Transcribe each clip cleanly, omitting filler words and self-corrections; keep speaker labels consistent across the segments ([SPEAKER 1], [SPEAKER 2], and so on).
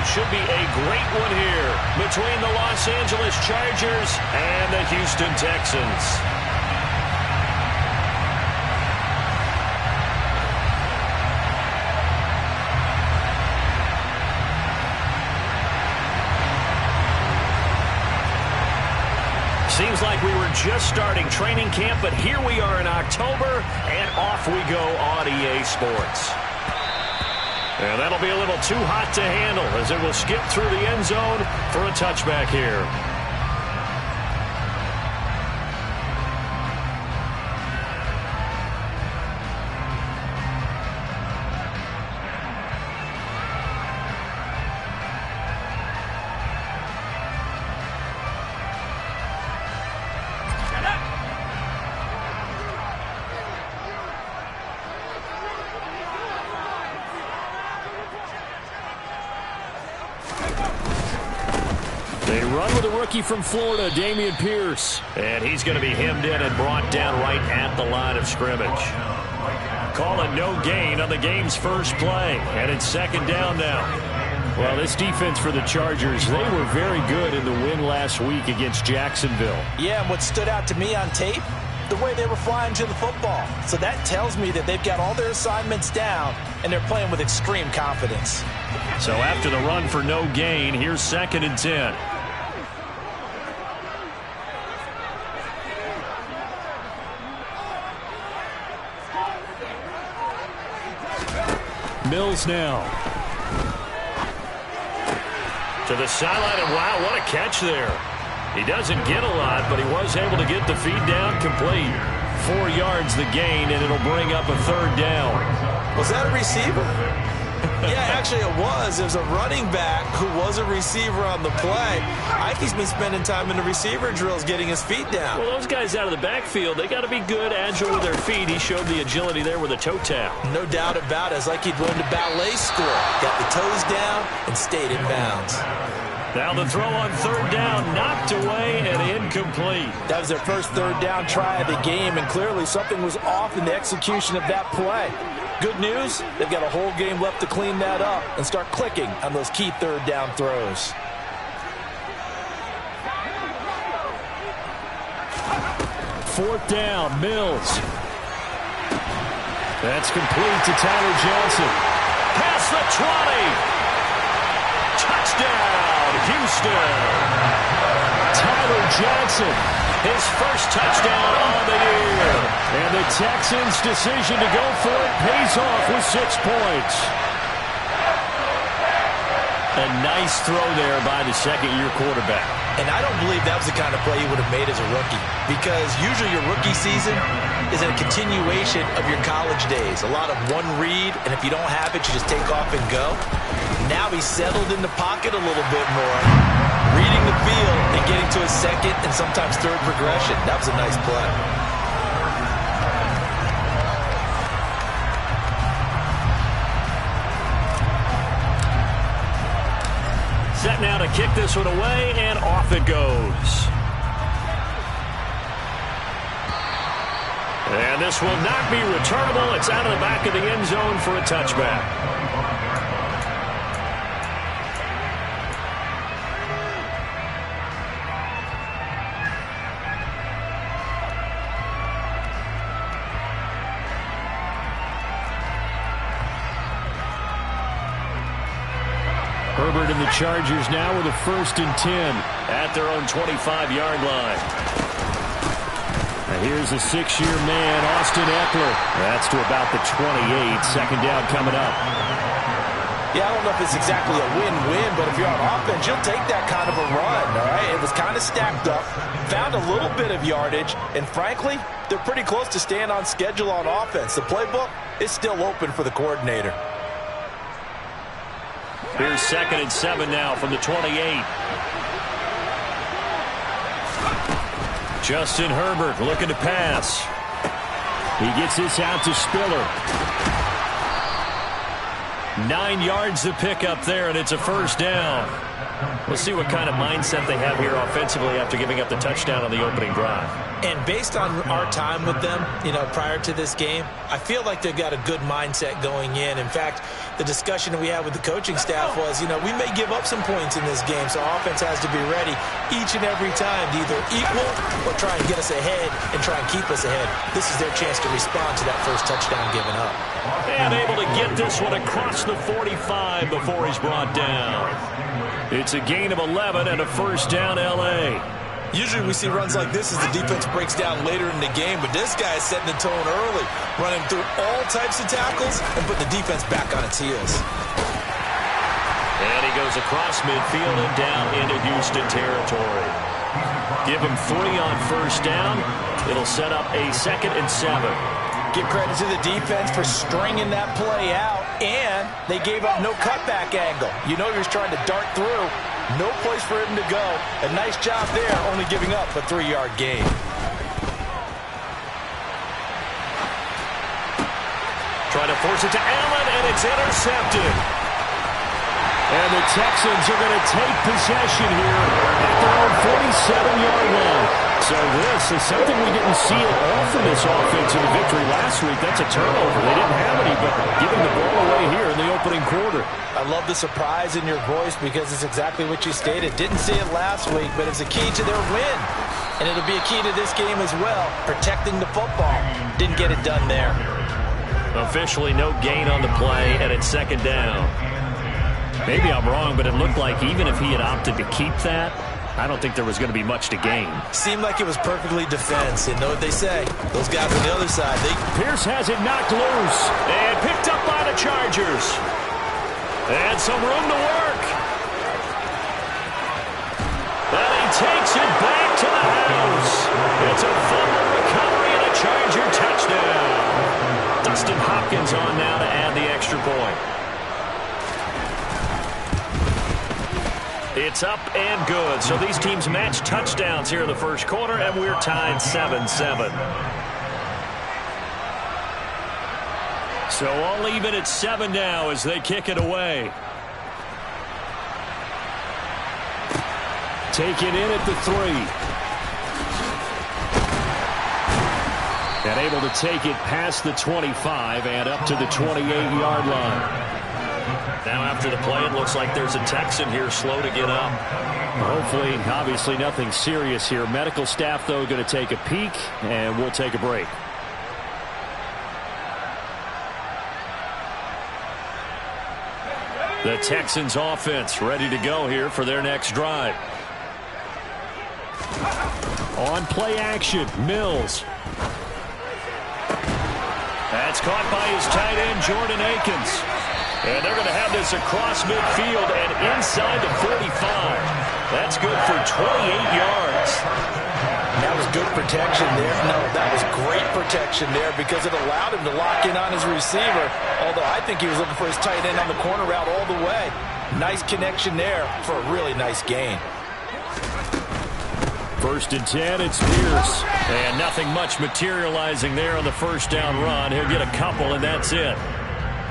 [SPEAKER 1] what should be a great one here between the Los Angeles Chargers and the Houston Texans. Seems like we were just starting training camp, but here we are in October, and off we go on EA Sports. And that'll be a little too hot to handle as it will skip through the end zone for a touchback here. They run with a rookie from Florida, Dameon Pierce. And he's going to be hemmed in and brought down right at the line of scrimmage. Call it no gain on the game's first play. And it's second down now. Well, this defense for the Chargers, they were very good in the win last week against Jacksonville.
[SPEAKER 2] Yeah, and what stood out to me on tape, the way they were flying to the football. So that tells me that they've got all their assignments down, and they're playing with extreme confidence.
[SPEAKER 1] So after the run for no gain, here's 2nd and 10. Mills now. To the sideline, and wow, what a catch there. He doesn't get a lot, but he was able to get the feed down complete. 4 yards the gain, and it'll bring up a 3rd down.
[SPEAKER 2] Was that a receiver? Yeah, actually it was. It was a running back who was a receiver on the play. Ike's been spending time in the receiver drills getting his feet down.
[SPEAKER 1] Well, those guys out of the backfield, they got to be good, agile with their feet. He showed the agility there with a toe tap.
[SPEAKER 2] No doubt about it. It's like he'd learned a ballet school. Got the toes down and stayed in bounds.
[SPEAKER 1] Now the throw on 3rd down, knocked away and incomplete.
[SPEAKER 2] That was their first 3rd down try of the game, and clearly something was off in the execution of that play. Good news, they've got a whole game left to clean that up and start clicking on those key 3rd down throws.
[SPEAKER 1] Fourth down, Mills. That's complete to Tyler Johnson. Past the 20. Touchdown, Houston. Tyler Johnson, his first touchdown on the year. And the Texans' decision to go for it pays off with 6 points. A nice throw there by the second-year quarterback.
[SPEAKER 2] And I don't believe that was the kind of play he would have made as a rookie, because usually your rookie season is a continuation of your college days. A lot of one read, and if you don't have it, you just take off and go. Now he's settled in the pocket a little bit more, reading the field and getting to his second and sometimes third progression. That was a nice play.
[SPEAKER 1] Set now to kick this one away, and off it goes. And this will not be returnable. It's out of the back of the end zone for a touchback. Herbert and the Chargers now with a 1st and 10 at their own 25-yard line. Now here's a 6-year man, Austin Eckler. That's to about the 28. 2nd down coming up.
[SPEAKER 2] Yeah, I don't know if it's exactly a win-win, but if you're on offense, you'll take that kind of a run, all right? It was kind of stacked up, found a little bit of yardage, and frankly, they're pretty close to staying on schedule on offense. The playbook is still open for the coordinator.
[SPEAKER 1] Here's 2nd and 7 now from the 28. Justin Herbert looking to pass. He gets this out to Spiller. 9 yards to pick up there, and it's a 1st down. We'll see what kind of mindset they have here offensively after giving up the touchdown on the opening drive.
[SPEAKER 2] And based on our time with them, prior to this game, I feel like they've got a good mindset going in. In fact, the discussion that we had with the coaching staff was, we may give up some points in this game, so offense has to be ready each and every time to either equal or try and get us ahead and try and keep us ahead. This is their chance to respond to that first touchdown given up.
[SPEAKER 1] And able to get this one across the 45 before he's brought down. It's a gain of 11 and a first down, L.A.
[SPEAKER 2] Usually we see runs like this as the defense breaks down later in the game, but this guy is setting the tone early, running through all types of tackles and putting the defense back on its heels.
[SPEAKER 1] And he goes across midfield and down into Houston territory. Give him 3 on first down. It'll set up a 2nd and 7.
[SPEAKER 2] Give credit to the defense for stringing that play out, and they gave up no cutback angle. He was trying to dart through. No place for him to go. A nice job there, only giving up a 3-yard gain.
[SPEAKER 1] Trying to force it to Allen, and it's intercepted. And the Texans are going to take possession here at their own 47-yard line. So this is something we didn't see it all from this offense in the victory last week. That's a turnover. They didn't have any, but giving the ball away here in the opening quarter.
[SPEAKER 2] I love the surprise in your voice because it's exactly what you stated. Didn't see it last week, but it's a key to their win. And it'll be a key to this game as well, protecting the football. Didn't get it done there.
[SPEAKER 1] Officially no gain on the play, and it's 2nd down. Maybe I'm wrong, but it looked like even if he had opted to keep that, I don't think there was going to be much to gain.
[SPEAKER 2] Seemed like it was perfectly defense. And know what they say? Those guys on the other side,
[SPEAKER 1] Pierce has it knocked loose and picked up by the Chargers. And some room to work. And he takes it back to the house. It's a fumble recovery and a Charger touchdown. Dustin Hopkins on now to add the extra point. It's up and good. So these teams match touchdowns here in the first quarter, and we're tied 7-7. So all even at 7 now as they kick it away. Taken in at the 3. And able to take it past the 25 and up to the 28-yard line. Now after the play, it looks like there's a Texan here slow to get up. Hopefully, obviously nothing serious here. Medical staff, though, going to take a peek, and we'll take a break. The Texans offense ready to go here for their next drive. On play action, Mills. That's caught by his tight end, Jordan Akins. And they're going to have this across midfield and inside the 45. That's good for 28 yards.
[SPEAKER 2] That was good protection there. No, that was great protection there because it allowed him to lock in on his receiver. Although I think he was looking for his tight end on the corner route all the way. Nice connection there for a really nice gain.
[SPEAKER 1] 1st and 10, it's Pierce. And nothing much materializing there on the first down run. He'll get a couple, and that's it.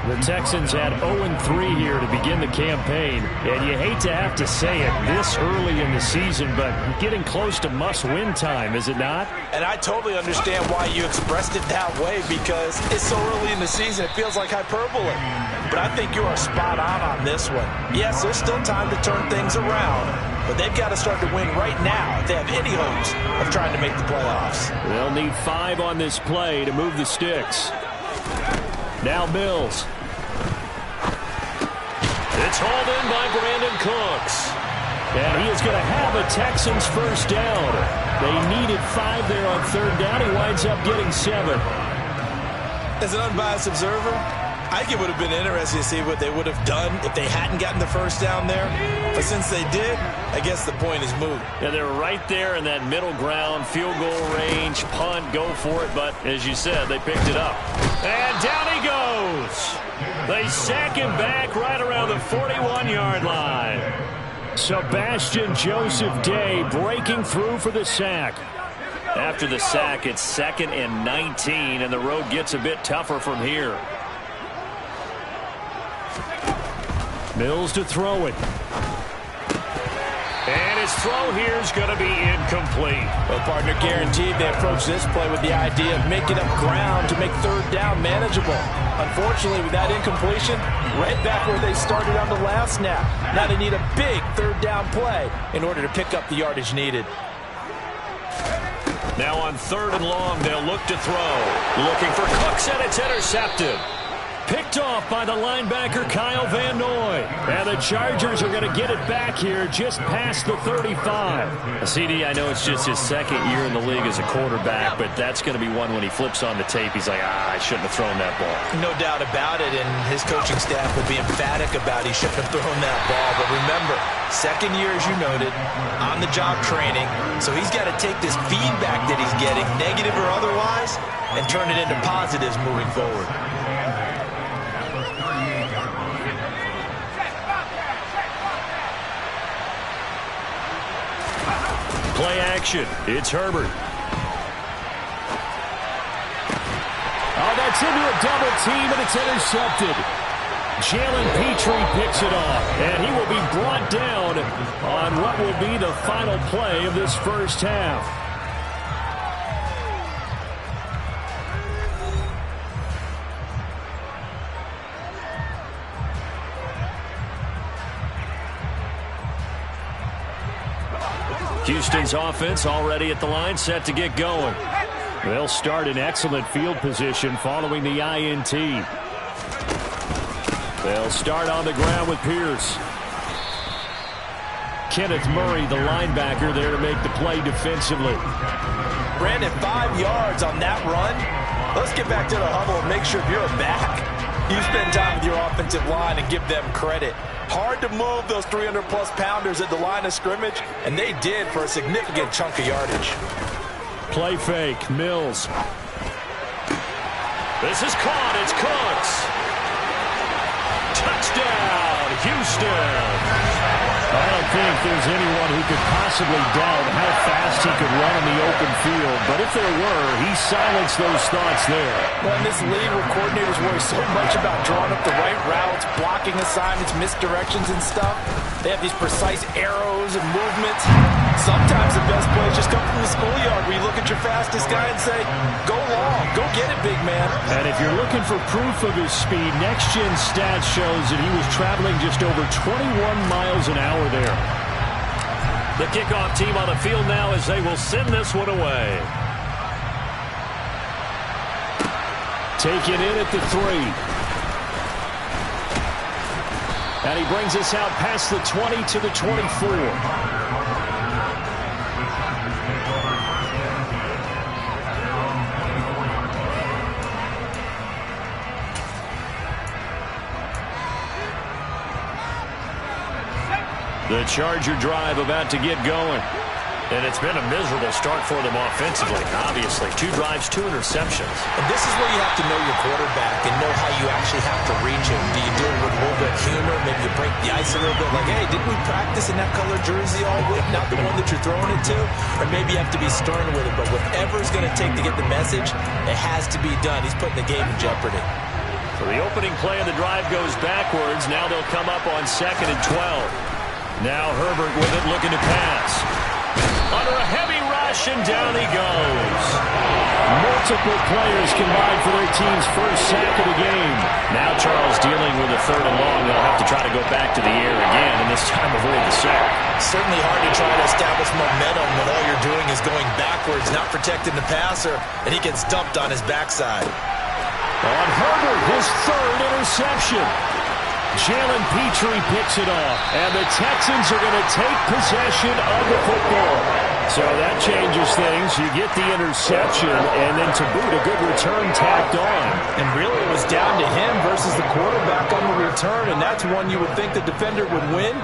[SPEAKER 1] The Texans had 0-3 here to begin the campaign, and you hate to have to say it this early in the season, but getting close to must-win time, is it not?
[SPEAKER 2] And I totally understand why you expressed it that way because it's so early in the season, it feels like hyperbole. But I think you are spot on this one. Yes, there's still time to turn things around, but they've got to start to win right now if they have any hopes of trying to make the playoffs.
[SPEAKER 1] They'll need 5 on this play to move the sticks. Now Mills. It's hauled in by Brandon Cooks. And he is going to have a Texans first down. They needed 5 there on 3rd down. He winds up getting 7.
[SPEAKER 2] As an unbiased observer, I think it would have been interesting to see what they would have done if they hadn't gotten the first down there. But since they did, I guess the point is moot.
[SPEAKER 1] Yeah, they're right there in that middle ground, field goal range, punt, go for it. But as you said, they picked it up. And down he goes. They sack him back right around the 41-yard line. Sebastian Joseph Day breaking through for the sack. After the sack, it's 2nd and 19, and the road gets a bit tougher from here. Mills to throw it. And his throw here is going to be incomplete.
[SPEAKER 2] Well, partner, guaranteed they approach this play with the idea of making up ground to make third down manageable. Unfortunately, with that incompletion, right back where they started on the last snap. Now they need a big third down play in order to pick up the yardage needed.
[SPEAKER 1] Now on 3rd and long, they'll look to throw. Looking for Cooks, and it's intercepted. Picked off by the linebacker, Kyle Van Noy. And the Chargers are going to get it back here just past the 35. CD, I know it's just his 2nd year in the league as a quarterback, but that's going to be one when he flips on the tape. He's like, I shouldn't have thrown that ball.
[SPEAKER 2] No doubt about it, and his coaching staff will be emphatic about he shouldn't have thrown that ball. But remember, 2nd year, as you noted, on-the-job training. So he's got to take this feedback that he's getting, negative or otherwise, and turn it into positives moving forward.
[SPEAKER 1] Play action. It's Herbert.
[SPEAKER 3] Oh, that's into a double team, and it's intercepted. Jalen Petrie picks it off, and he will be brought down on what will be the final play of this first half.
[SPEAKER 1] Houston's offense already at the line, set to get going. They'll start in excellent field position following the INT. They'll start on the ground with Pierce. Kenneth Murray, the linebacker, there to make the play defensively.
[SPEAKER 2] Brandon, 5 yards on that run. Let's get back to the huddle and make sure if you're a back, you spend time with your offensive line and give them credit. Hard to move those 300-plus pounders at the line of scrimmage, and they did for a significant chunk of yardage.
[SPEAKER 1] Play fake, Mills. This is caught, it's Cooks. Touchdown, Houston.
[SPEAKER 3] I don't think there's anyone who could possibly doubt how fast he could run in the open field. But if there were, he silenced those thoughts there.
[SPEAKER 2] Well, in this league where coordinators worry so much about drawing up the right routes, blocking assignments, misdirections and stuff, they have these precise arrows and movements. Sometimes the best plays just come from the schoolyard where you look at your fastest guy and say, go long, go get it, big man.
[SPEAKER 3] And if you're looking for proof of his speed, Next Gen Stats shows that he was traveling just over 21 miles an hour there.
[SPEAKER 1] The kickoff team on the field now as they will send this one away.
[SPEAKER 3] Taken in at the 3. And he brings us out past the 20 to the 24.
[SPEAKER 1] The Charger drive about to get going. And it's been a miserable start for them offensively, obviously. 2 drives, 2 interceptions.
[SPEAKER 2] And this is where you have to know your quarterback and know how you actually have to reach him. Do you do it with a little bit of humor? Maybe you break the ice a little bit like, hey, didn't we practice in that color jersey all week? Not the one that you're throwing it to? Or maybe you have to be stern with it. But whatever it's going to take to get the message, it has to be done. He's putting the game in jeopardy.
[SPEAKER 1] So the opening play of the drive goes backwards. Now they'll come up on 2nd and 12. Now Herbert with it, looking to pass. Under a heavy rush, and down he goes.
[SPEAKER 3] Multiple players combined for their team's first sack of the game.
[SPEAKER 1] Now Charles dealing with a 3rd and long. They'll have to try to go back to the air again, and this time avoid the sack.
[SPEAKER 2] Certainly hard to try to establish momentum when all you're doing is going backwards, not protecting the passer, and he gets dumped on his backside.
[SPEAKER 3] On Herbert, his 3rd interception. Jalen Petrie picks it off, and the Texans are going to take possession of the football.
[SPEAKER 1] So that changes things. You get the interception, and then to boot, a good return tacked on.
[SPEAKER 2] And really it was down to him versus the quarterback on the return, and that's one you would think the defender would win.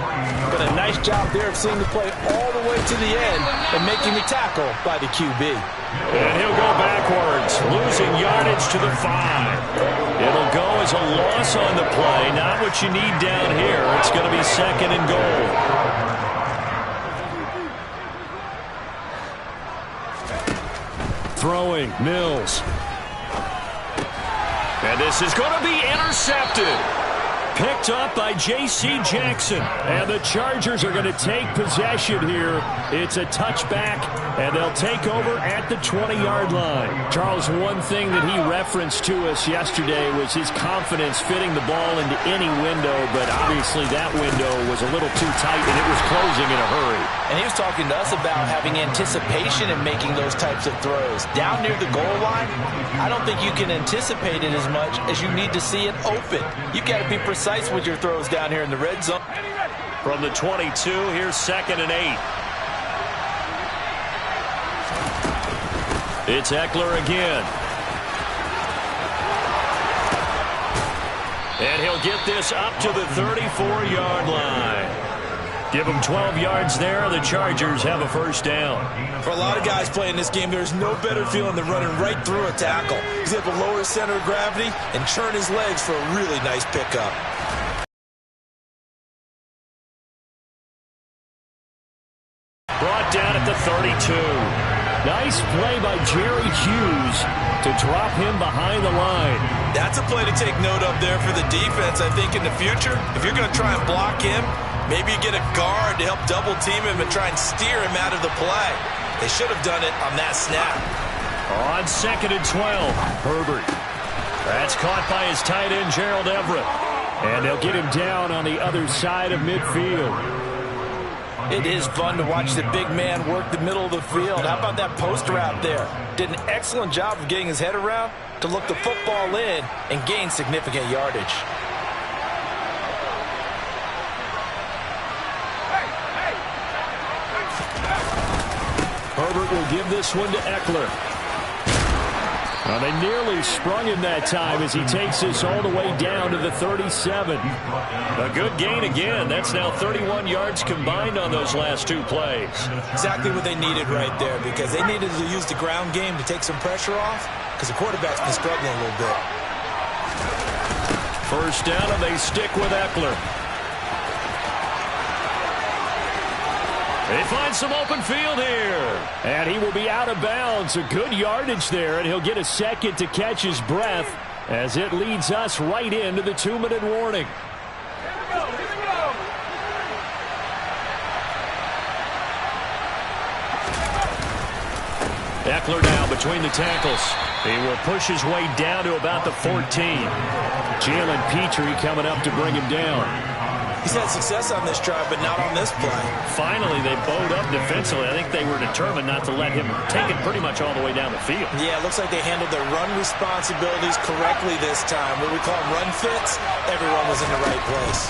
[SPEAKER 2] But a nice job there of seeing the play all the way to the end and making the tackle by the QB.
[SPEAKER 1] And he'll go backwards, losing yardage to the 5. It'll go as a loss on the play. Not what you need down here. It's going to be 2nd and goal.
[SPEAKER 3] Throwing, Mills.
[SPEAKER 1] And this is going to be intercepted.
[SPEAKER 3] Picked up by J.C. Jackson. And the Chargers are going to take possession here. It's a touchback, and they'll take over at the 20-yard line. Charles, one thing that he referenced to us yesterday was his confidence fitting the ball into any window, but obviously that window was a little too tight, and it was closing in a hurry.
[SPEAKER 2] And he was talking to us about having anticipation in making those types of throws. Down near the goal line, I don't think you can anticipate it as much as you need to see it open. You got to be precise with your throws down here in the red zone.
[SPEAKER 1] From the 22, here's 2nd and 8. It's Eckler again. And he'll get this up to the 34-yard line. Give them 12 yards there. The Chargers have a first down.
[SPEAKER 2] For a lot of guys playing this game, there's no better feeling than running right through a tackle. He's able to lower his center of gravity and churn his legs for a really nice pickup.
[SPEAKER 1] Brought down at the 32.
[SPEAKER 3] Nice play by Jerry Hughes to drop him behind the line.
[SPEAKER 2] That's a play to take note of there for the defense. I think in the future, if you're going to try and block him, maybe you get a guard to help double team him and try and steer him out of the play. They should have done it on that snap.
[SPEAKER 1] On 2nd and 12, Herbert. That's caught by his tight end, Gerald Everett.
[SPEAKER 3] And they'll get him down on the other side of midfield.
[SPEAKER 2] It is fun to watch the big man work the middle of the field. How about that post route there? Did an excellent job of getting his head around to look the football in and gain significant yardage.
[SPEAKER 3] Herbert will give this one to Eckler. Well, they nearly sprung him that time as he takes this all the way down to the 37.
[SPEAKER 1] A good gain again. That's now 31 yards combined on those last two plays.
[SPEAKER 2] Exactly what they needed right there, because they needed to use the ground game to take some pressure off, because the quarterback's been struggling a little bit.
[SPEAKER 1] First down, and they stick with Eckler. They find some open field here.
[SPEAKER 3] And he will be out of bounds. A good yardage there, and he'll get a second to catch his breath as it leads us right into the 2-minute warning.
[SPEAKER 1] Eckler now between the tackles. He will push his way down to about the 14.
[SPEAKER 3] Jalen Petrie coming up to bring him down.
[SPEAKER 2] He's had success on this drive, but not on this play.
[SPEAKER 1] Finally, they bowed up defensively. I think they were determined not to let him take it pretty much all the way down the field.
[SPEAKER 2] Yeah, it looks like they handled their run responsibilities correctly this time. What we call them run fits, everyone was in the right place.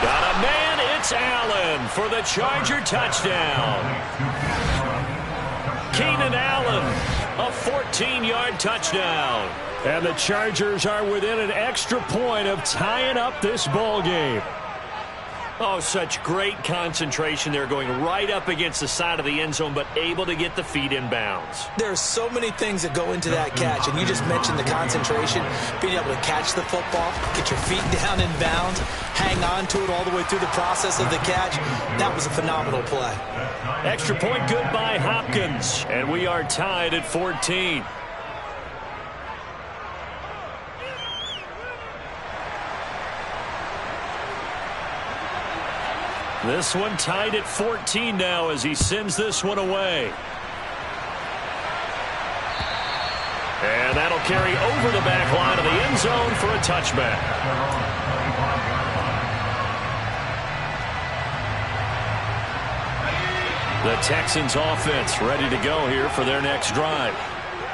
[SPEAKER 1] Got a man, it's Allen for the Charger touchdown. Keenan Allen, a 14-yard touchdown.
[SPEAKER 3] And the Chargers are within an extra point of tying up this ball game.
[SPEAKER 1] Oh, such great concentration. They're going right up against the side of the end zone, but able to get the feet in bounds.
[SPEAKER 2] There's so many things that go into that catch, and you just mentioned the concentration, being able to catch the football, get your feet down in bounds, hang on to it all the way through the process of the catch. That was a phenomenal play.
[SPEAKER 1] Extra point good by Hopkins, and we are tied at 14. This one tied at 14 now as he sends this one away. And that'll carry over the back line of the end zone for a touchback. The Texans offense ready to go here for their next drive.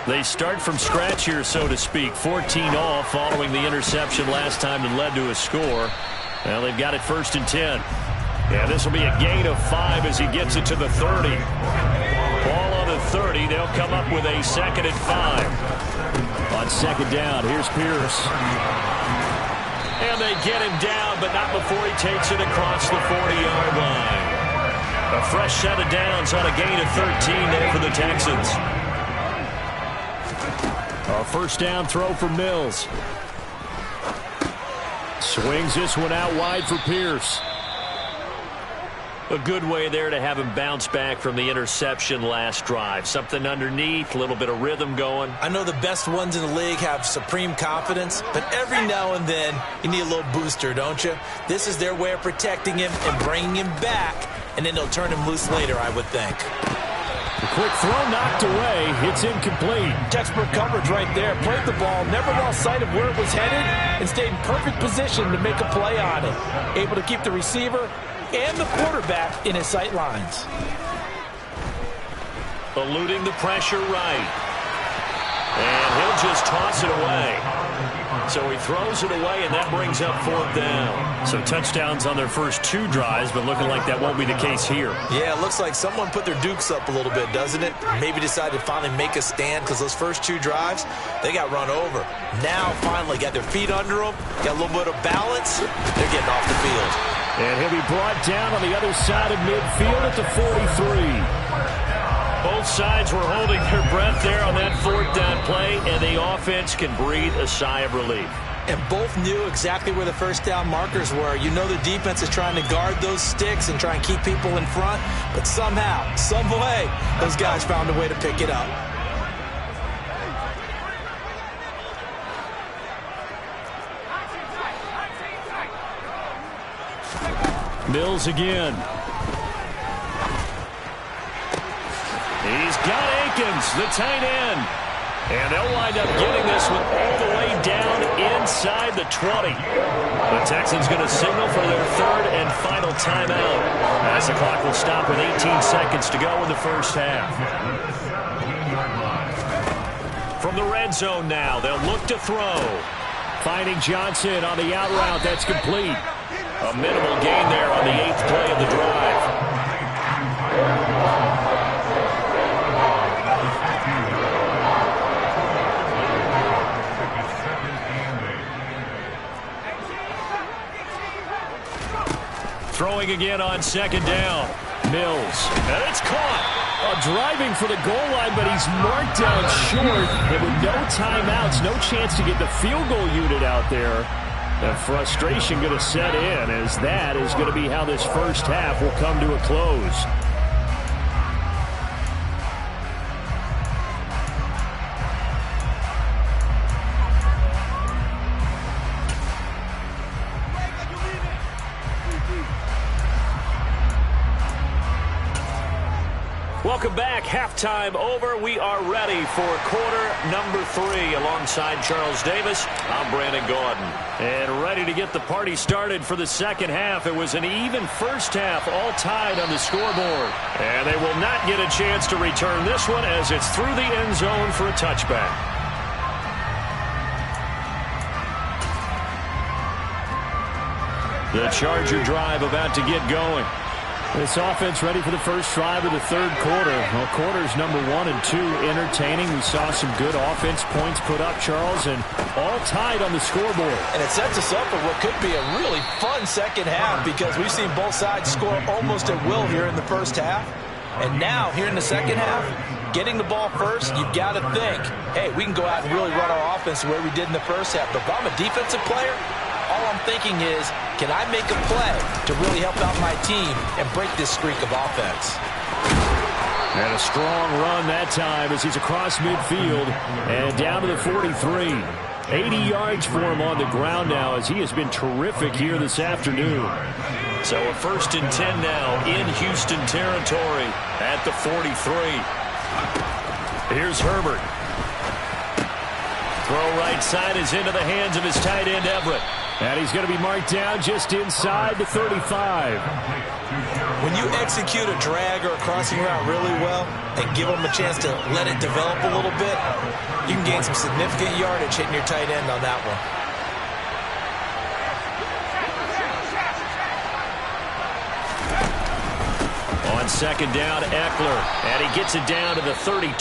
[SPEAKER 1] They start from scratch here, so to speak. 14 all following the interception last time that led to a score. Well, they've got it 1st and 10. Yeah, this will be a gain of 5 as he gets it to the 30. Ball on the 30. They'll come up with a 2nd and 5.
[SPEAKER 3] On 2nd down, here's Pierce.
[SPEAKER 1] And they get him down, but not before he takes it across the 40-yard line. A fresh set of downs on a gain of 13 there for the Texans.
[SPEAKER 3] A first down throw for Mills. Swings this one out wide for Pierce.
[SPEAKER 1] A good way there to have him bounce back from the interception last drive. Something underneath, a little bit of rhythm going.
[SPEAKER 2] I know the best ones in the league have supreme confidence, but every now and then you need a little booster, don't you? This is their way of protecting him and bringing him back, and then they'll turn him loose later, I would think.
[SPEAKER 3] The quick throw knocked away. It's incomplete.
[SPEAKER 4] Textbook coverage right there. Played the ball, never lost sight of where it was headed, and stayed in perfect position to make a play on it. Able to keep the receiver and the quarterback in his sight lines.
[SPEAKER 1] Eluding the pressure right. And he'll just toss it away. So he throws it away, and that brings up 4th down.
[SPEAKER 3] So touchdowns on their first 2 drives, but looking like that won't be the case here.
[SPEAKER 2] Yeah, it looks like someone put their dukes up a little bit, doesn't it? Maybe decided to finally make a stand because those first 2 drives, they got run over. Now, finally, got their feet under them, got a little bit of balance. They're getting off the field.
[SPEAKER 3] And he'll be brought down on the other side of midfield at the 43.
[SPEAKER 1] Both sides were holding their breath there on that 4th down play, and the offense can breathe a sigh of relief.
[SPEAKER 2] And both knew exactly where the first down markers were. You know the defense is trying to guard those sticks and try and keep people in front, but somehow, some way, those guys found a way to pick it up.
[SPEAKER 3] Mills again.
[SPEAKER 1] He's got Akins, the tight end. And they'll wind up getting this one all the way down inside the 20. The Texans going to signal for their 3rd and final timeout, as the clock will stop with 18 seconds to go in the first half. From the red zone now, they'll look to throw.
[SPEAKER 3] Finding Johnson on the out route. That's complete.
[SPEAKER 1] A minimal gain there on the 8th play of the drive. Throwing again on 2nd down. Mills. And it's caught.
[SPEAKER 3] Driving for the goal line, but he's marked down short. And with no timeouts, no chance to get the field goal unit out there. The frustration going to set in, as that is going to be how this first half will come to a close.
[SPEAKER 1] Welcome back. Halftime over. We are ready for quarter number 3. Alongside Charles Davis, I'm Brandon Gaudin. And ready to get the party started for the second half. It was an even first half, all tied on the scoreboard. And they will not get a chance to return this one, as it's through the end zone for a touchback. The Charger drive about to get going.
[SPEAKER 3] This offense ready for the first drive of the 3rd quarter. Well, quarters number 1 and 2 entertaining. We saw some good offense points put up, Charles, and all tied on the scoreboard.
[SPEAKER 2] And it sets us up for what could be a really fun second half, because we've seen both sides score almost at will here in the first half. And now, here in the second half, getting the ball first, you've got to think, hey, we can go out and really run our offense the way we did in the first half. But if I'm a defensive player, all I'm thinking is, can I make a play to really help out my team and break this streak of offense?
[SPEAKER 3] And a strong run that time as he's across midfield and down to the 43. 80 yards for him on the ground now, as he has been terrific here this afternoon.
[SPEAKER 1] So a 1st and 10 now in Houston territory at the 43. Here's Herbert. Throw right side is into the hands of his tight end, Everett.
[SPEAKER 3] And he's going to be marked down just inside the 35.
[SPEAKER 2] When you execute a drag or a crossing route really well and give them a chance to let it develop a little bit, you can gain some significant yardage hitting your tight end on that one.
[SPEAKER 1] On 2nd down, Eckler, and he gets it down to the 32.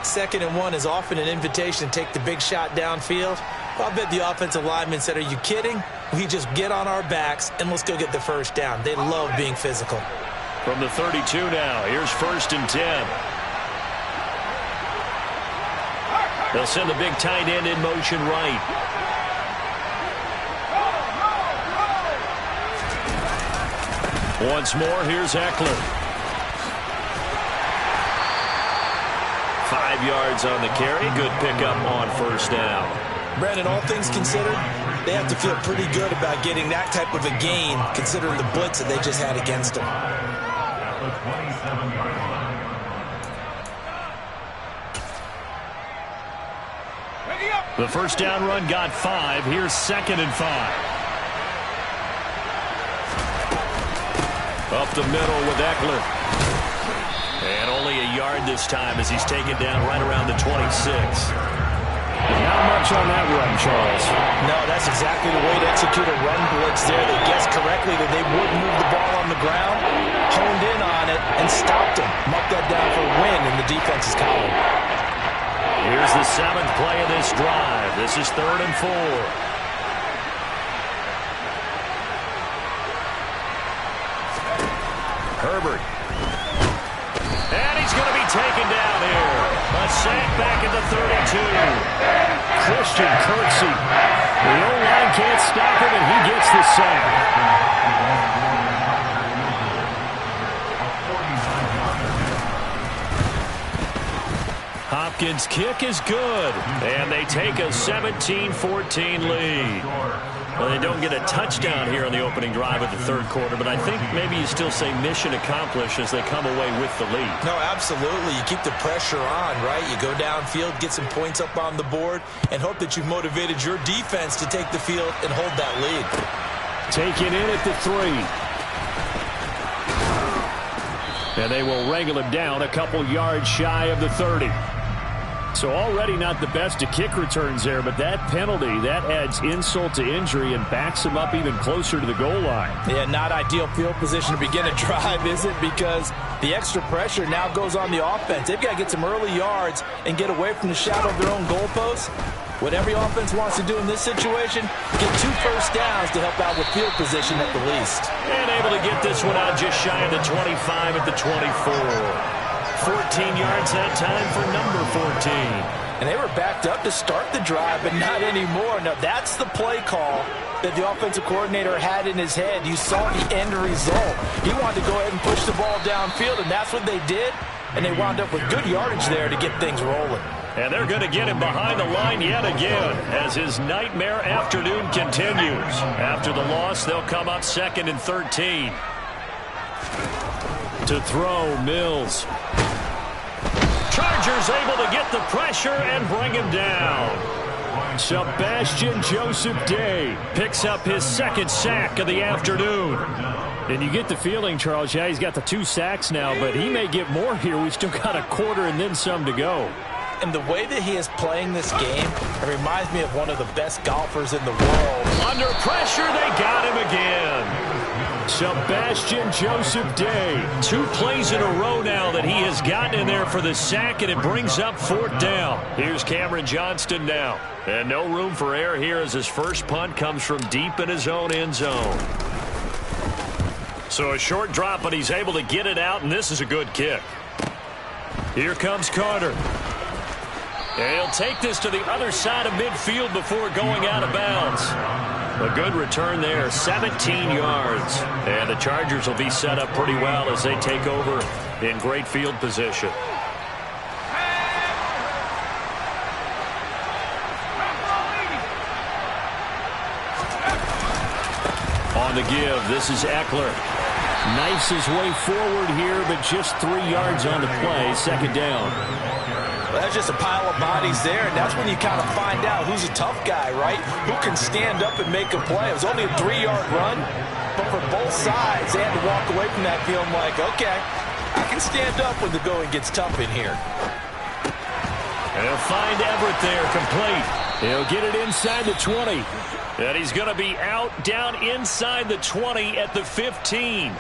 [SPEAKER 2] 2nd and 1 is often an invitation to take the big shot downfield. Well, I bet the offensive lineman said, are you kidding? We just get on our backs and let's go get the first down. They love being physical.
[SPEAKER 1] From the 32 now, here's 1st and 10. They'll send the big tight end in motion right. Once more, here's Eckler. 5 yards on the carry. Good pickup on first down.
[SPEAKER 2] Brandon, all things considered, they have to feel pretty good about getting that type of a gain, considering the blitz that they just had against them.
[SPEAKER 1] The first down run got 5. Here's 2nd and 5. Up the middle with Eckler. And only a yard this time as he's taken down right around the 26.
[SPEAKER 3] Not much on that run, Charles.
[SPEAKER 4] No, that's exactly the way to execute a run blitz there. They guessed correctly that they would move the ball on the ground, honed in on it, and stopped him. Mucked that down for a win in the defense's column.
[SPEAKER 1] Here's the 7th play of this drive. This is 3rd and 4. Herbert. And he's going to be taken down here. A sack back at the 32.
[SPEAKER 3] Christian Kirksey. The O-line can't stop him, and he gets the sack.
[SPEAKER 1] Hopkins' kick is good. And they take a 17-14 lead. Well, they don't get a touchdown here on the opening drive of the 3rd quarter, but I think maybe you still say mission accomplished as they come away with the lead.
[SPEAKER 2] No, absolutely. You keep the pressure on, right? You go downfield, get some points up on the board, and hope that you've motivated your defense to take the field and hold that lead.
[SPEAKER 3] Taken in at the 3. And they will wrangle him down a couple yards shy of the 30. So already not the best of kick returns there, but that penalty, that adds insult to injury and backs him up even closer to the goal line.
[SPEAKER 4] Yeah, not ideal field position to begin a drive, is it? Because the extra pressure now goes on the offense. They've got to get some early yards and get away from the shadow of their own goalposts. What every offense wants to do in this situation, get 2 first downs to help out with field position at the least.
[SPEAKER 1] And able to get this one out just shy of the 25 at the 24. 14 yards that time for number 14.
[SPEAKER 4] And they were backed up to start the drive, but not anymore. Now, that's the play call that the offensive coordinator had in his head. You saw the end result. He wanted to go ahead and push the ball downfield, and that's what they did. And they wound up with good yardage there to get things rolling.
[SPEAKER 1] And they're going to get him behind the line yet again as his nightmare afternoon continues. After the loss, they'll come up 2nd and 13. To throw, Mills. Chargers able to get the pressure and bring him down.
[SPEAKER 3] Sebastian Joseph Day
[SPEAKER 1] picks up his 2nd sack of the afternoon.
[SPEAKER 3] And you get the feeling, Charles, yeah, he's got the 2 sacks now, but he may get more here. We've still got a quarter and then some to go.
[SPEAKER 4] And the way that he is playing this game, it reminds me of one of the best golfers in the world.
[SPEAKER 1] Under pressure, they got him again.
[SPEAKER 3] Sebastian Joseph Day.
[SPEAKER 1] 2 plays in a row now that he has gotten in there for the sack, and it brings up 4th down. Here's Cameron Johnston now. And no room for error here as his first punt comes from deep in his own end zone. So a short drop, but he's able to get it out, and this is a good kick. Here comes Carter. And he'll take this to the other side of midfield before going out of bounds. A good return there, 17 yards. And the Chargers will be set up pretty well as they take over in great field position. On the give, this is Eckler.
[SPEAKER 3] Knifes his way forward here, but just 3 yards on the play, 2nd down.
[SPEAKER 4] Well, that's just a pile of bodies there, and that's when you kind of find out who's a tough guy, right? Who can stand up and make a play. It was only a 3-yard run, but for both sides, they had to walk away from that feeling like, okay, I can stand up when the going gets tough in here.
[SPEAKER 1] And he'll find Everett there, complete.
[SPEAKER 3] He'll get it inside the 20.
[SPEAKER 1] And he's going to be out down inside the 20 at the 15.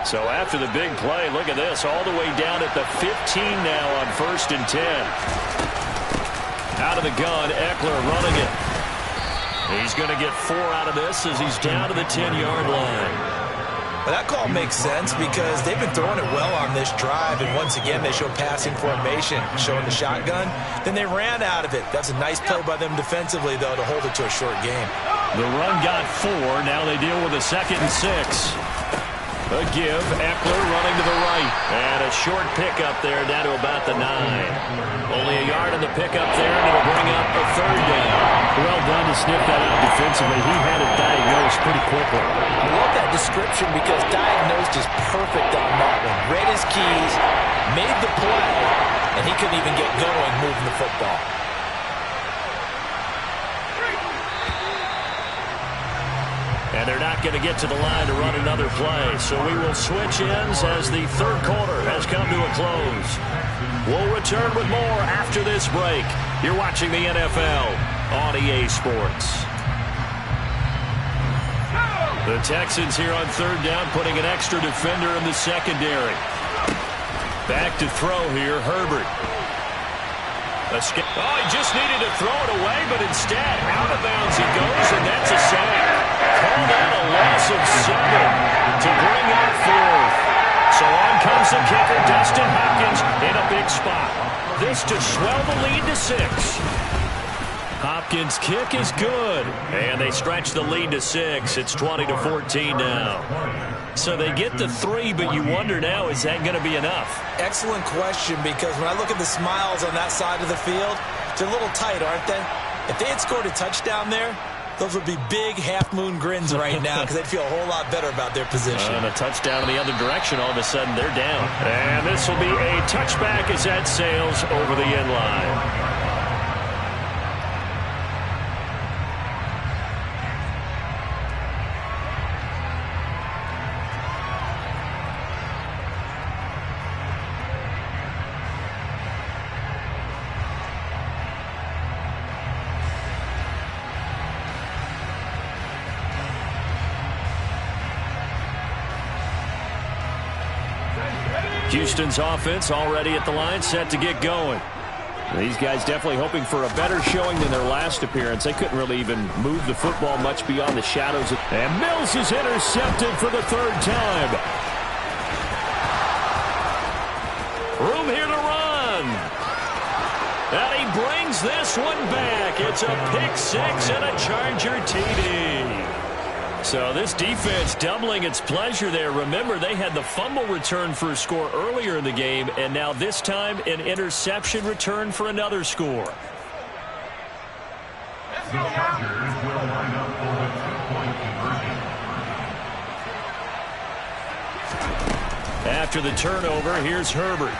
[SPEAKER 1] So after the big play, look at this, all the way down at the 15 now on 1st and 10. Out of the gun, Eckler running it. He's going to get 4 out of this as he's down to the 10-yard line.
[SPEAKER 2] Well, that call makes sense because they've been throwing it well on this drive, and once again they show passing formation, showing the shotgun. Then they ran out of it. That's a nice play by them defensively, though, to hold it to a short game.
[SPEAKER 1] The run got 4. Now they deal with a 2nd and 6. A give. Eckler running to the right. And a short pickup there down to about the 9. Only a yard on the pickup there, and it'll bring up a 3rd down.
[SPEAKER 3] Well done to sniff that out defensively. He had it diagnosed pretty quickly.
[SPEAKER 4] I love that description because diagnosed is perfect on that one. Read his keys, made the play, and he couldn't even get going moving the football.
[SPEAKER 1] And they're not going to get to the line to run another play. So we will switch ends as the 3rd quarter has come to a close. We'll return with more after this break. You're watching the NFL on EA Sports. The Texans here on 3rd down, putting an extra defender in the secondary. Back to throw here, Herbert. Oh, he just needed to throw it away, but instead, out of bounds he goes, and that's a sack. Call that a loss of 7 to bring up 4th. So on comes the kicker, Dustin Hopkins, in a big spot. This to swell the lead to 6. Hopkins' kick is good, and they stretch the lead to 6. It's 20-14 now. So they get the 3, but you wonder now, is that going to be enough?
[SPEAKER 4] Excellent question, because when I look at the smiles on that side of the field, they're a little tight, aren't they? If they had scored a touchdown there, those would be big half-moon grins right now because they'd feel a whole lot better about their position.
[SPEAKER 1] And a touchdown in the other direction, all of a sudden they're down. And this will be a touchback as that sails over the end line. Houston's offense already at the line, set to get going.
[SPEAKER 3] These guys definitely hoping for a better showing than their last appearance. They couldn't really even move the football much beyond the shadows. And Mills is intercepted for the 3rd time.
[SPEAKER 1] Room here to run. And he brings this one back. It's a pick 6 and a Charger TD. So this defense doubling its pleasure there. Remember, they had the fumble return for a score earlier in the game, and now this time an interception return for another score.
[SPEAKER 5] The Chargers will line up for the 2-point conversion.
[SPEAKER 1] After the turnover, here's Herbert.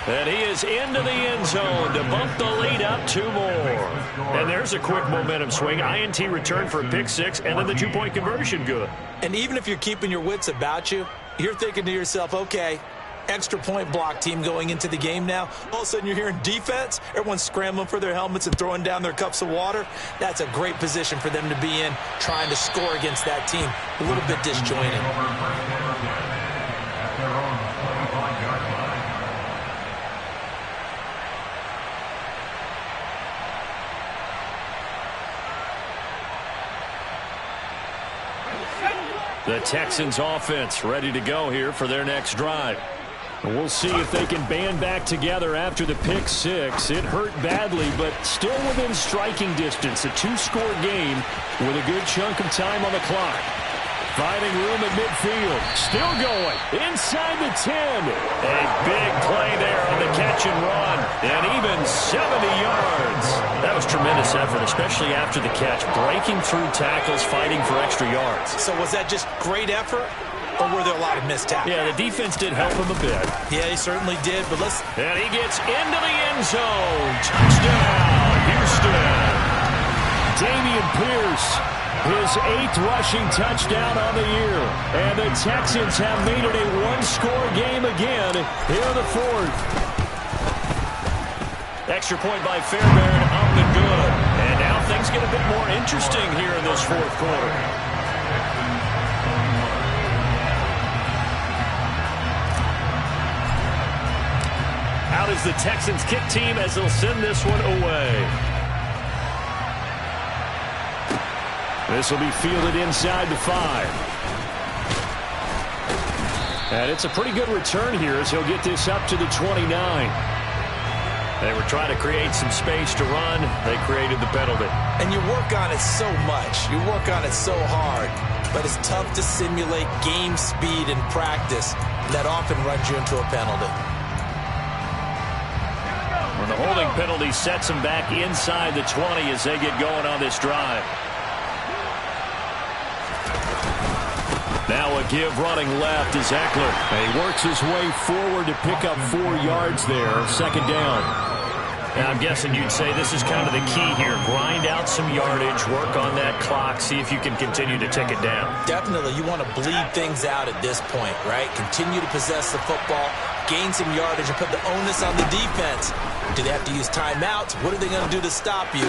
[SPEAKER 1] And he is into the end zone to bump the lead up 2 more. And there's a quick momentum swing. INT return for a pick 6, and then the 2-point conversion good.
[SPEAKER 4] And even if you're keeping your wits about you, you're thinking to yourself, okay, extra point block team going into the game now. All of a sudden you're hearing defense. Everyone's scrambling for their helmets and throwing down their cups of water. That's a great position for them to be in, trying to score against that team. A little bit disjointed.
[SPEAKER 1] The Texans offense ready to go here for their next drive.
[SPEAKER 3] We'll see if they can band back together after the pick 6. It hurt badly, but still within striking distance. A 2-score game with a good chunk of time on the clock. Finding room at midfield. Still going. Inside the 10.
[SPEAKER 1] A big play there on the catch and run. And even 70 yards. That was tremendous effort, especially after the catch. Breaking through tackles, fighting for extra yards.
[SPEAKER 4] So was that just great effort, or were there a lot of missed tackles?
[SPEAKER 1] Yeah, the defense did help him a bit.
[SPEAKER 4] Yeah, he certainly did, but let's...
[SPEAKER 1] And he gets into the end zone. Touchdown, Houston.
[SPEAKER 3] Damian Pierce, his 8th rushing touchdown on the year. And the Texans have made it a 1-score game again here in the 4th.
[SPEAKER 1] Extra point by Fairbairn up and good. And now things get a bit more interesting here in this 4th quarter. Out is the Texans kick team as they'll send this one away.
[SPEAKER 3] This will be fielded inside the 5. And it's a pretty good return here as he'll get this up to the 29.
[SPEAKER 1] They were trying to create some space to run. They created the penalty.
[SPEAKER 2] And you work on it so much. You work on it so hard. But it's tough to simulate game speed in practice. That often runs you into a penalty.
[SPEAKER 1] When the holding penalty sets them back inside the 20 as they get going on this drive. Now a give running left is Eckler.
[SPEAKER 3] And he works his way forward to pick up 4 yards there. Second down.
[SPEAKER 1] Now I'm guessing you'd say this is kind of the key here. Grind out some yardage, work on that clock, see if you can continue to tick it down.
[SPEAKER 2] Definitely, you want to bleed things out at this point, right? Continue to possess the football, gain some yardage, and put the onus on the defense. Do they have to use timeouts? What are they going to do to stop you?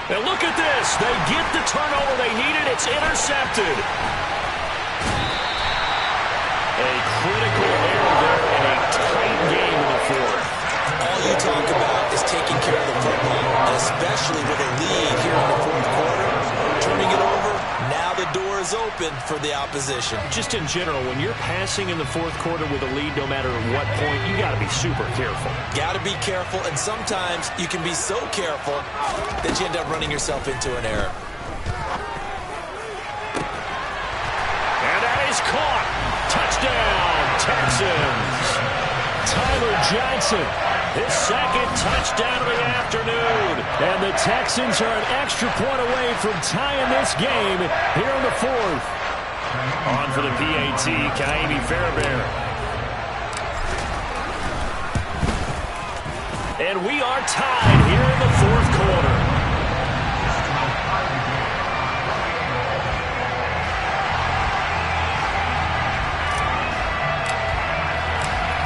[SPEAKER 1] And look at this. They get the turnover they needed. It's intercepted. A critical error there in a tight game in the fourth.
[SPEAKER 2] All you talk about is taking care of the football, and especially with a lead here in the fourth quarter. Turning it over, now the door is open for the opposition.
[SPEAKER 1] Just in general, when you're passing in the fourth quarter with a lead, no matter what point, you got to be super careful.
[SPEAKER 2] Got to be careful, and sometimes you can be so careful that you end up running yourself into an error.
[SPEAKER 1] And that is caught. Touchdown, Texans.
[SPEAKER 3] Tyler Johnson.
[SPEAKER 1] His second touchdown of the afternoon.
[SPEAKER 3] And the Texans are an extra point away from tying this game here in the fourth.
[SPEAKER 1] On for the PAT, Kaimi Fairbairn. And we are tied here in the fourth quarter.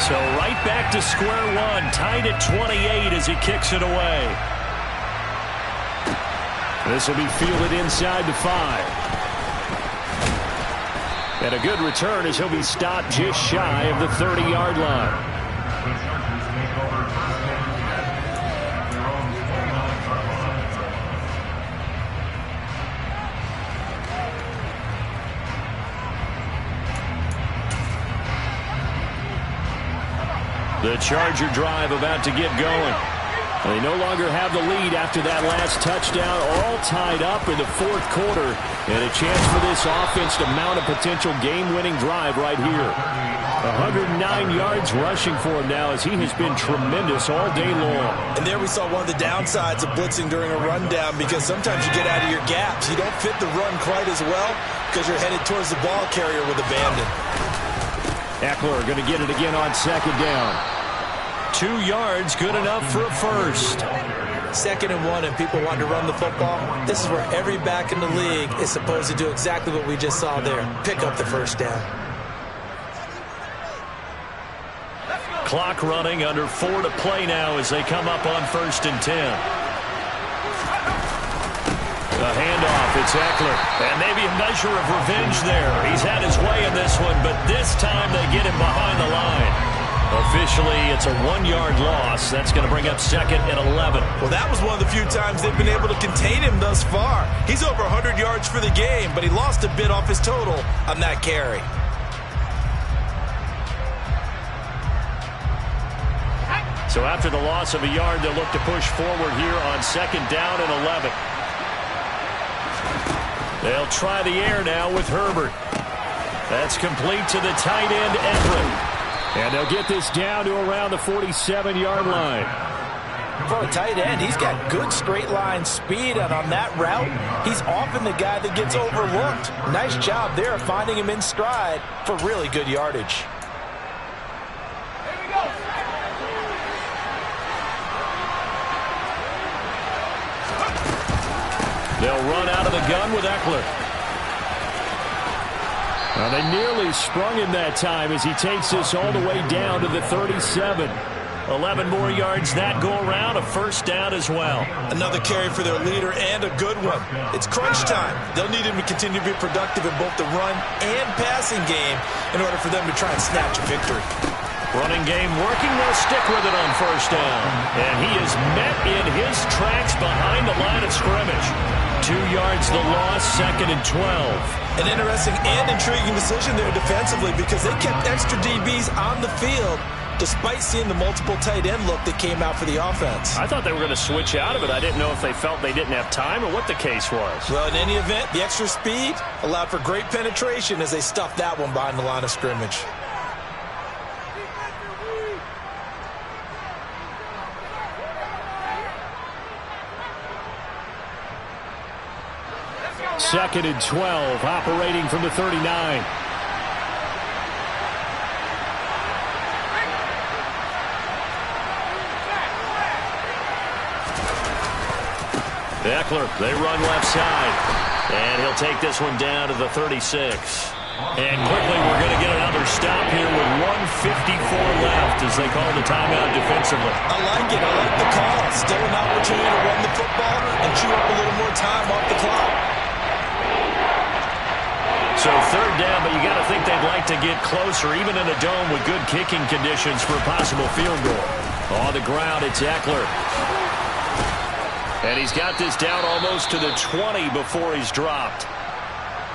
[SPEAKER 1] So right back to square one, tied at 28 as he kicks it away.
[SPEAKER 3] This will be fielded inside the 5. And a good return as he'll be stopped just shy of the 30-yard line.
[SPEAKER 1] The Charger drive about to get going.
[SPEAKER 3] They no longer have the lead after that last touchdown, all tied up in the fourth quarter. And a chance for this offense to mount a potential game-winning drive right here. 109 yards rushing for him now as he has been tremendous all day long.
[SPEAKER 2] And there we saw one of the downsides of blitzing during a rundown, because sometimes you get out of your gaps. You don't fit the run quite as well because you're headed towards the ball carrier with abandon.
[SPEAKER 3] Eckler going to get it again on second down.
[SPEAKER 1] 2 yards, good enough for a first.
[SPEAKER 2] 2nd and 1, and people want to run the football. This is where every back in the league is supposed to do exactly what we just saw there. Pick up the first down.
[SPEAKER 1] Clock running, under 4 to play now as they come up on 1st and 10. The handoff, it's Eckler. And maybe a measure of revenge there. He's had his way in this one, but this time they get him behind the line. Officially, it's a 1-yard loss. That's going to bring up 2nd and 11.
[SPEAKER 2] Well, that was one of the few times they've been able to contain him thus far. He's over 100 yards for the game, but he lost a bit off his total on that carry.
[SPEAKER 1] So after the loss of a yard, they'll look to push forward here on 2nd down and 11. They'll try the air now with Herbert. That's complete to the tight end, Everett.
[SPEAKER 3] And they'll get this down to around the 47-yard line.
[SPEAKER 4] For a tight end, he's got good straight line speed, and on that route, he's often the guy that gets overlooked. Nice job there of finding him in stride for really good yardage.
[SPEAKER 1] They'll run out of the gun with Eckler.
[SPEAKER 3] Well, they nearly sprung him that time as he takes this all the way down to the 37.
[SPEAKER 1] 11 more yards that go around, a first down as well.
[SPEAKER 2] Another carry for their leader, and a good one. It's crunch time. They'll need him to continue to be productive in both the run and passing game in order for them to try and snatch a victory.
[SPEAKER 1] Running game working, they'll stick with it on first down. And he is met in his tracks behind the line of scrimmage. 2 yards the loss, 2nd and 12.
[SPEAKER 2] An interesting and intriguing decision there defensively, because they kept extra DBs on the field
[SPEAKER 4] despite seeing the multiple tight end look that came out for the offense.
[SPEAKER 1] I thought they were going to switch out of it. I didn't know if they felt they didn't have time or what the case was.
[SPEAKER 4] Well, in any event, the extra speed allowed for great penetration as they stuffed that one behind the line of scrimmage.
[SPEAKER 3] Second and 12, operating from the 39.
[SPEAKER 1] Eckler, they run left side. And he'll take this one down to the 36. And quickly we're going to get another stop here with 1:54 left as they call the timeout defensively.
[SPEAKER 4] I like it. I like the call. Still an opportunity to run the football and chew up a little more time off the clock.
[SPEAKER 1] So third down, but you got to think they'd like to get closer, even in a dome with good kicking conditions for a possible field goal. On the ground, it's Eckler. And he's got this down almost to the 20 before he's dropped.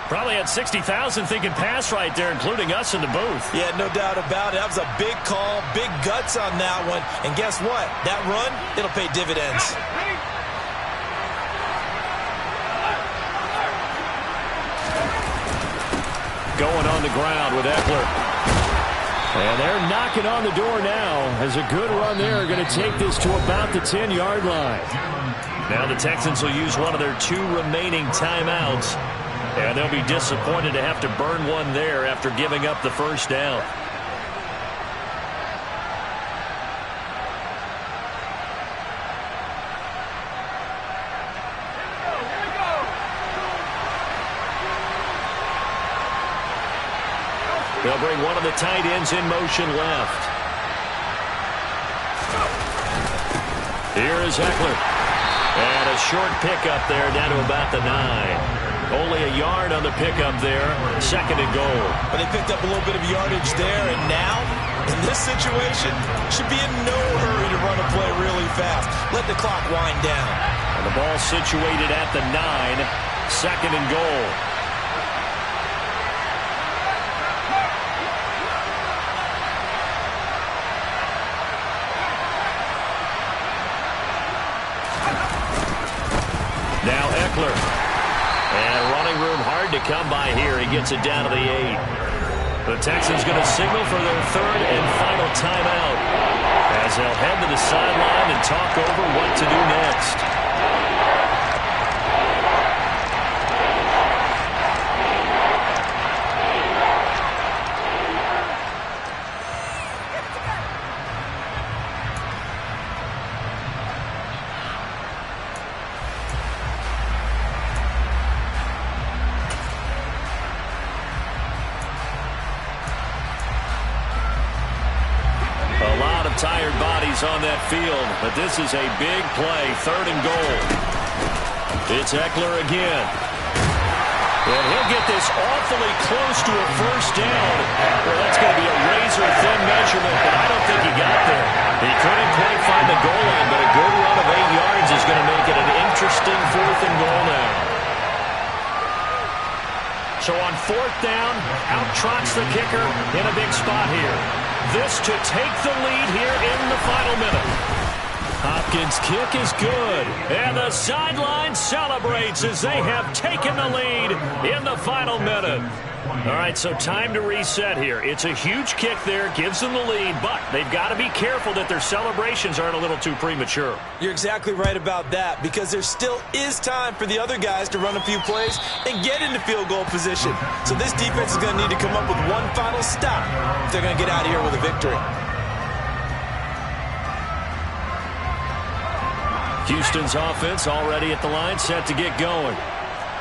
[SPEAKER 1] Probably had 60,000 thinking pass right there, including us in the booth.
[SPEAKER 4] Yeah, no doubt about it. That was a big call, big guts on that one. And guess what? That run, it'll pay dividends.
[SPEAKER 1] Going on the ground with Eckler.
[SPEAKER 3] And they're knocking on the door now as a good run there. Going to take this to about the 10-yard line.
[SPEAKER 1] Now the Texans will use one of their 2 remaining timeouts. And they'll be disappointed to have to burn one there after giving up the first down. They'll bring one of the tight ends in motion left. Here is Eckler. And a short pickup there down to about the 9. Only a yard on the pickup there. Second and goal.
[SPEAKER 4] But they picked up a little bit of yardage there, and now, in this situation, should be in no hurry to run a play really fast. Let the clock wind down.
[SPEAKER 1] And the ball situated at the 9. Second and goal. Now Eckler. And running room hard to come by here. He gets it down to the 8. The Texans going to signal for their third and final timeout as they'll head to the sideline and talk over what to do next. Tired bodies on that field, but this is a big play. Third and goal. It's Eckler again. And he'll get this awfully close to a first down. Well, that's going to be a razor-thin measurement, but I don't think he got there. He couldn't quite find the goal line, but a good run of 8 yards is going to make it an interesting fourth and goal now. So on fourth down, out trots the kicker in a big spot here. This to take the lead here in the final minute.
[SPEAKER 3] Hopkins' kick is good.
[SPEAKER 1] And the sideline celebrates as they have taken the lead in the final minute. All right, so time to reset here. It's a huge kick there, gives them the lead, but they've got to be careful that their celebrations aren't a little too premature.
[SPEAKER 4] You're exactly right about that, because there still is time for the other guys to run a few plays and get into field goal position. So this defense is going to need to come up with one final stop if they're going to get out of here with a victory.
[SPEAKER 1] Houston's offense already at the line, set to get going.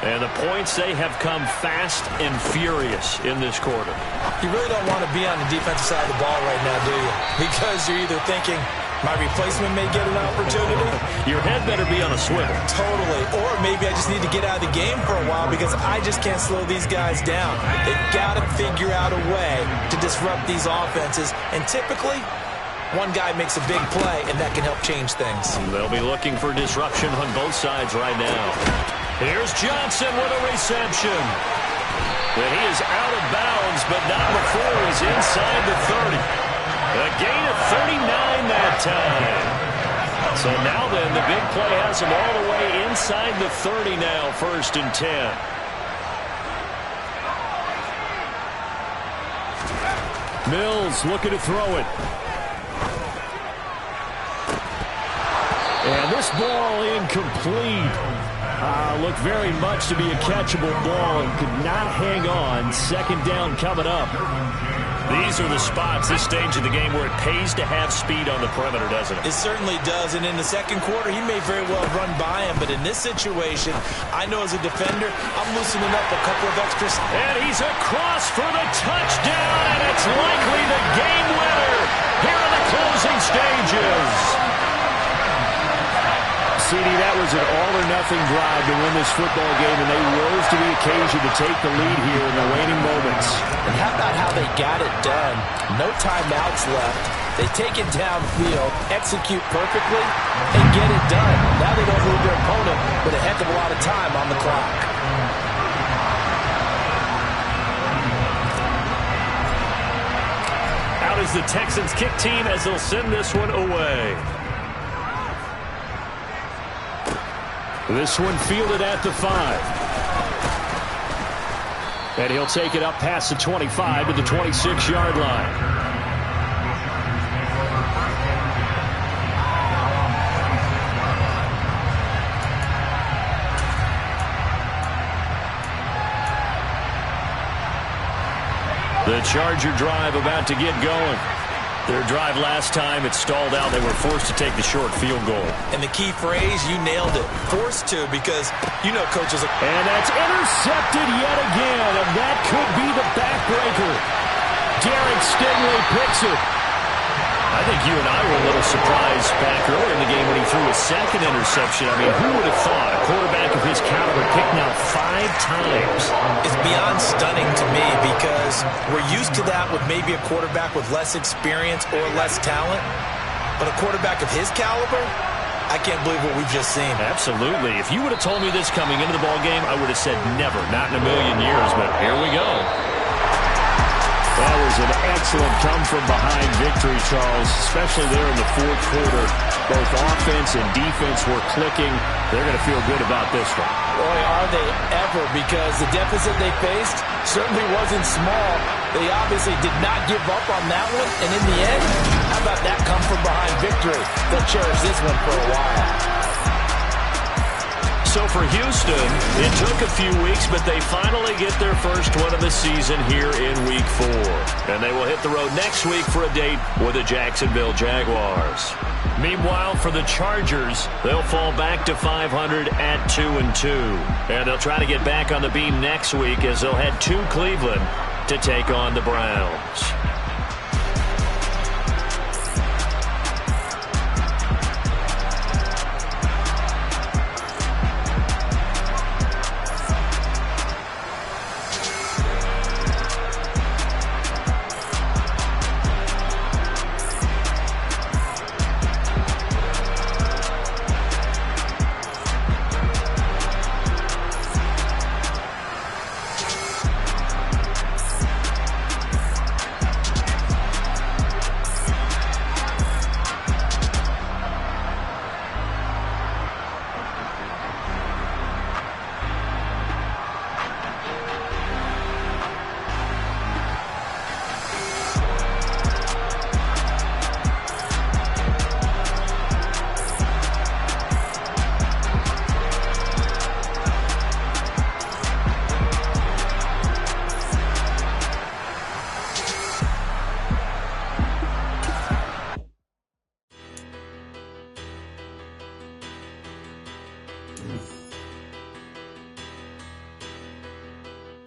[SPEAKER 1] And the points, they have come fast and furious in this quarter.
[SPEAKER 4] You really don't want to be on the defensive side of the ball right now, do you? Because you're either thinking, my replacement may get an opportunity.
[SPEAKER 1] Your head better be on a swivel.
[SPEAKER 4] Totally. Or maybe I just need to get out of the game for a while because I just can't slow these guys down. They've got to figure out a way to disrupt these offenses. And typically, one guy makes a big play, and that can help change things.
[SPEAKER 1] They'll be looking for disruption on both sides right now. Here's Johnson with a reception. And he is out of bounds, but not before he's inside the 30. A gain of 39 that time. So now then, the big play has them all the way inside the 30 now, 1st and 10.
[SPEAKER 3] Mills looking to throw it. And this ball incomplete. Looked very much to be a catchable ball and could not hang on. 2nd down coming up.
[SPEAKER 1] These are the spots, this stage of the game, where it pays to have speed on the perimeter, doesn't it?
[SPEAKER 2] It certainly does, and in the 2nd quarter, he may very well run by him, but in this situation, I know as a defender, I'm loosening up a couple of extras.
[SPEAKER 1] And he's across for the touchdown, and it's likely the game winner here in the closing stages.
[SPEAKER 3] CD, that was an all-or-nothing drive to win this football game, and they rose to the occasion to take the lead here in the waning moments.
[SPEAKER 4] And how about how they got it done? No timeouts left. They take it downfield, execute perfectly, and get it done. Now they don't leave their opponent with a heck of a lot of time on the clock.
[SPEAKER 1] Out is the Texans kick team as they'll send this one away.
[SPEAKER 3] This one fielded at the 5. And he'll take it up past the 25 to the 26-yard line.
[SPEAKER 1] The Charger drive about to get going. Their drive last time, it stalled out. They were forced to take the short field goal.
[SPEAKER 2] And the key phrase, you nailed it. Forced to, because you know coaches are...
[SPEAKER 3] And that's intercepted yet again, and that could be the backbreaker. Derek Stingley picks it.
[SPEAKER 1] I think you and I were a little surprised back earlier in the game when he threw his 2nd interception. I mean, who would have thought a quarterback of his caliber picked now 5 times?
[SPEAKER 2] It's beyond stunning to me because we're used to that with maybe a quarterback with less experience or less talent. But a quarterback of his caliber, I can't believe what we've just seen.
[SPEAKER 1] Absolutely. If you would have told me this coming into the ballgame, I would have said never, not in a million years. But here we go.
[SPEAKER 3] That was an excellent come-from-behind victory, Charles, especially there in the 4th quarter. Both offense and defense were clicking. They're going to feel good about this one.
[SPEAKER 4] Boy, are they ever, because the deficit they faced certainly wasn't small. They obviously did not give up on that one, and in the end, how about that come-from-behind victory? They'll cherish this one for a while.
[SPEAKER 1] So for Houston, it took a few weeks, but they finally get their first one of the season here in Week 4. And they will hit the road next week for a date with the Jacksonville Jaguars. Meanwhile, for the Chargers, they'll fall back to 500 at 2-2. And they'll try to get back on the beam next week as they'll head to Cleveland to take on the Browns.